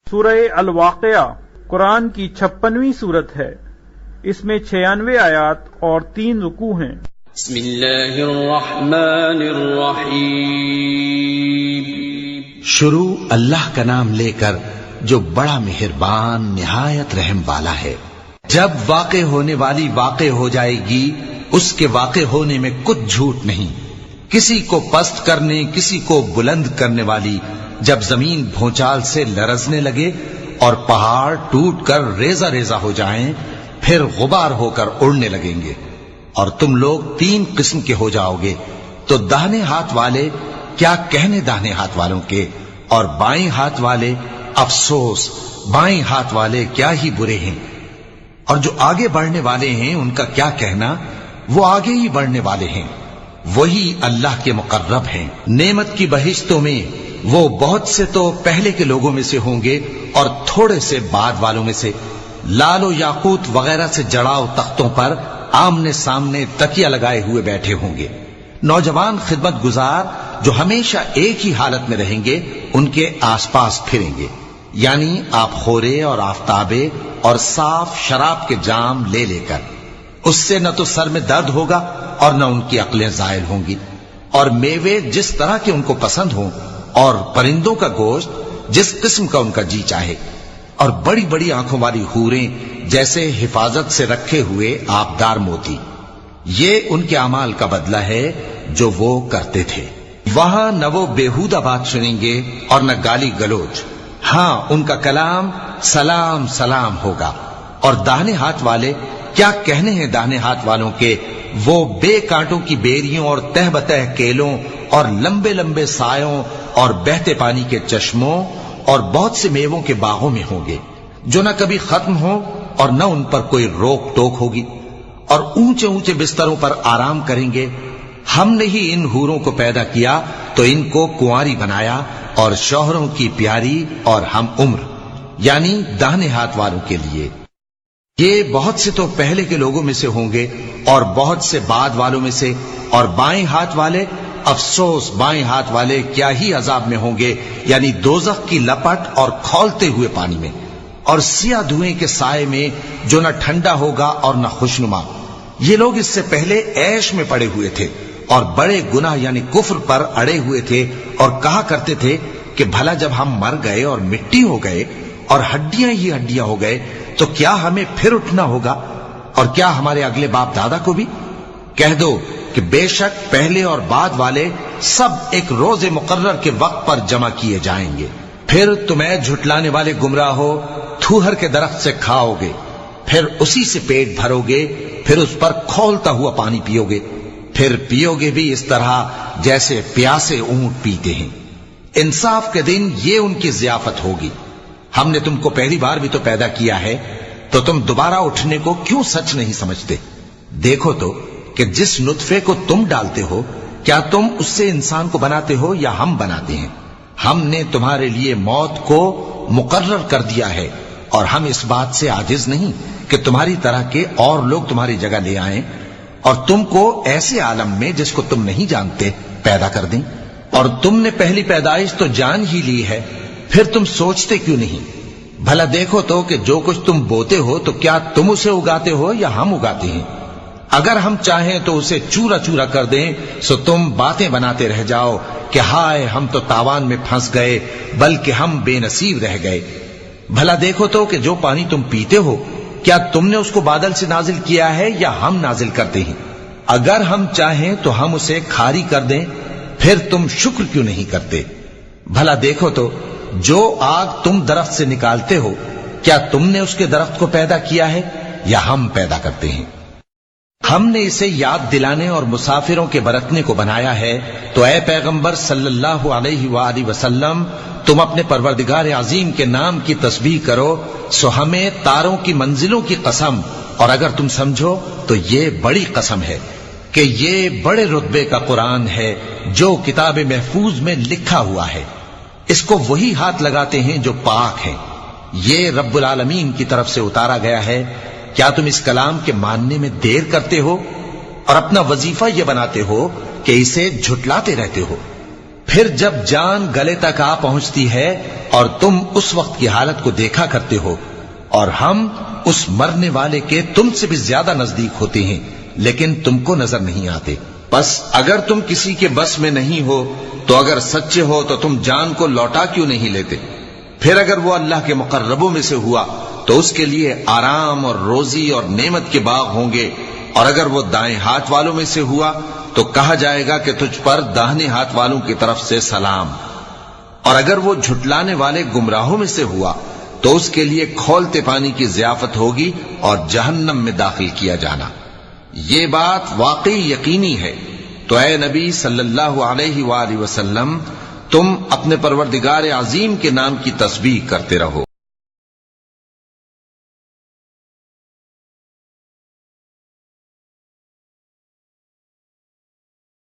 سورہ الواقعہ قرآن کی 56ویں صورت ہے۔ اس میں 96 آیات اور 3 رکوع ہیں۔ بسم اللہ الرحمن الرحیم۔ شروع اللہ کا نام لے کر جو بڑا مہربان نہایت رحم والا ہے۔ جب واقع ہونے والی واقع ہو جائے گی، اس کے واقع ہونے میں کچھ جھوٹ نہیں۔ کسی کو پست کرنے، کسی کو بلند کرنے والی جب زمین بھونچال سے لرزنے لگے اور پہاڑ ٹوٹ کر ریزہ ریزہ ہو جائیں، پھر غبار ہو کر اڑنے لگیں گے، اور تم لوگ 3 قسم کے ہو جاؤ گے، تو داہنے ہاتھ والے کیا کہنے داہنے ہاتھ والوں کے، اور بائیں ہاتھ والے افسوس بائیں ہاتھ والے کیا ہی برے ہیں، اور جو آگے بڑھنے والے ہیں ان کا کیا کہنا، وہ آگے ہی بڑھنے والے ہیں، وہی اللہ کے مقرب ہیں۔ نعمت کی بہشتوں میں وہ بہت سے تو پہلے کے لوگوں میں سے ہوں گے اور تھوڑے سے بعد والوں میں سے، لال و یاقوت وغیرہ سے جڑاؤ تختوں پر آمنے سامنے تکیہ لگائے ہوئے بیٹھے ہوں گے۔ نوجوان خدمت گزار جو ہمیشہ ایک ہی حالت میں رہیں گے ان کے آس پاس پھریں گے، یعنی آپ خورے اور آفتابے اور صاف شراب کے جام لے لے کر۔ اس سے نہ تو سر میں درد ہوگا اور نہ ان کی عقلیں زائل ہوں گی، اور میوے جس طرح کے ان کو پسند ہوں، اور پرندوں کا گوشت جس قسم کا ان کا جی چاہے، اور بڑی بڑی آنکھوں والی حوریں جیسے حفاظت سے رکھے ہوئے آبدار موتی۔ یہ ان کے اعمال کا بدلہ ہے جو وہ کرتے تھے۔ وہاں نہ وہ بیہودہ بات سنیں گے اور نہ گالی گلوچ، ہاں ان کا کلام سلام سلام ہوگا۔ اور داہنے ہاتھ والے کیا کہنے ہیں داہنے ہاتھ والوں کے، وہ بے کانٹوں کی بیریوں اور تہ بتہ کیلوں اور لمبے لمبے سایوں اور بہتے پانی کے چشموں اور بہت سے میووں کے باغوں میں ہوں گے، جو نہ کبھی ختم ہوں اور نہ ان پر کوئی روک ٹوک ہوگی، اور اونچے اونچے بستروں پر آرام کریں گے۔ ہم نے ہی ان حوروں کو پیدا کیا تو ان کو کنواری بنایا، اور شوہروں کی پیاری اور ہم عمر، یعنی داہنے ہاتھ والوں کے لیے۔ یہ بہت سے تو پہلے کے لوگوں میں سے ہوں گے اور بہت سے بعد والوں میں سے، اور بائیں ہاتھ والے افسوس بائیں ہاتھ والے کیا ہی عذاب میں ہوں گے، یعنی دوزخ کی لپٹ اور کھولتے ہوئے پانی میں، اور سیاہ دھوئیں کے سائے میں جو نہ ٹھنڈا ہوگا اور نہ خوشنما۔ یہ لوگ اس سے پہلے عیش میں پڑے ہوئے تھے اور بڑے گناہ یعنی کفر پر اڑے ہوئے تھے، اور کہا کرتے تھے کہ بھلا جب ہم مر گئے اور مٹی ہو گئے اور ہڈیاں ہی ہڈیاں ہو گئے تو کیا ہمیں پھر اٹھنا ہوگا، اور کیا ہمارے اگلے باپ دادا کو بھی؟ کہہ دو کہ بے شک پہلے اور بعد والے سب ایک روز مقرر کے وقت پر جمع کیے جائیں گے۔ پھر تمہیں جھٹلانے والے گمراہ ہو تھوہر کے درخت سے کھاؤ گے، پھر اسی سے پیٹ بھرو گے، پھر اس پر کھولتا ہوا پانی پیو گے، پھر پیو گے بھی اس طرح جیسے پیاسے اونٹ پیتے ہیں۔ انصاف کے دن یہ ان کی ضیافت ہوگی۔ ہم نے تم کو پہلی بار بھی تو پیدا کیا ہے، تو تم دوبارہ اٹھنے کو کیوں سچ نہیں سمجھتے؟ دیکھو تو کہ جس نطفے کو تم ڈالتے ہو، کیا تم اس سے انسان کو بناتے ہو یا ہم بناتے ہیں؟ ہم نے تمہارے لیے موت کو مقرر کر دیا ہے، اور ہم اس بات سے عاجز نہیں کہ تمہاری طرح کے اور لوگ تمہاری جگہ لے آئیں اور تم کو ایسے عالم میں جس کو تم نہیں جانتے پیدا کر دیں۔ اور تم نے پہلی پیدائش تو جان ہی لی ہے، پھر تم سوچتے کیوں نہیں؟ بھلا دیکھو تو کہ جو کچھ تم بوتے ہو تو کیا تم اسے اگاتے ہو یا ہم اگاتے ہیں؟ اگر ہم چاہیں تو اسے چورا چورا کر دیں، سو تم باتیں بناتے رہ جاؤ کہ ہائے ہم تو تاوان میں پھنس گئے، بلکہ ہم بے نصیب رہ گئے۔ بھلا دیکھو تو کہ جو پانی تم پیتے ہو، کیا تم نے اس کو بادل سے نازل کیا ہے یا ہم نازل کرتے ہیں؟ اگر ہم چاہیں تو ہم اسے کھاری کر دیں، پھر تم شکر کیوں نہیں کرتے؟ بھلا دیکھو تو جو آگ تم درخت سے نکالتے ہو، کیا تم نے اس کے درخت کو پیدا کیا ہے یا ہم پیدا کرتے ہیں؟ ہم نے اسے یاد دلانے اور مسافروں کے برتنے کو بنایا ہے، تو اے پیغمبر صلی اللہ علیہ وآلہ وسلم، تم اپنے پروردگار عظیم کے نام کی تسبیح کرو، سو ہمیں تاروں کی منزلوں کی قسم، اور اگر تم سمجھو تو یہ بڑی قسم ہے کہ یہ بڑے رتبے کا قرآن ہے جو کتاب محفوظ میں لکھا ہوا ہے۔ اس کو وہی ہاتھ لگاتے ہیں جو پاک ہیں، یہ رب العالمین کی طرف سے اتارا گیا ہے۔ کیا تم اس کلام کے ماننے میں دیر کرتے ہو اور اپنا وظیفہ یہ بناتے ہو کہ اسے جھٹلاتے رہتے ہو؟ پھر جب جان گلے تک آ پہنچتی ہے اور تم اس وقت کی حالت کو دیکھا کرتے ہو اور ہم اس مرنے والے کے تم سے بھی زیادہ نزدیک ہوتے ہیں لیکن تم کو نظر نہیں آتے، بس اگر تم کسی کے بس میں نہیں ہو تو اگر سچے ہو تو تم جان کو لوٹا کیوں نہیں لیتے؟ پھر اگر وہ اللہ کے مقربوں میں سے ہوا تو اس کے لیے آرام اور روزی اور نعمت کے باغ ہوں گے، اور اگر وہ دائیں ہاتھ والوں میں سے ہوا تو کہا جائے گا کہ تجھ پر داہنے ہاتھ والوں کی طرف سے سلام، اور اگر وہ جھٹلانے والے گمراہوں میں سے ہوا تو اس کے لیے کھولتے پانی کی ضیافت ہوگی اور جہنم میں داخل کیا جانا۔ یہ بات واقعی یقینی ہے، تو اے نبی صلی اللہ علیہ وآلہ وسلم تم اپنے پروردگار عظیم کے نام کی تسبیح کرتے رہو۔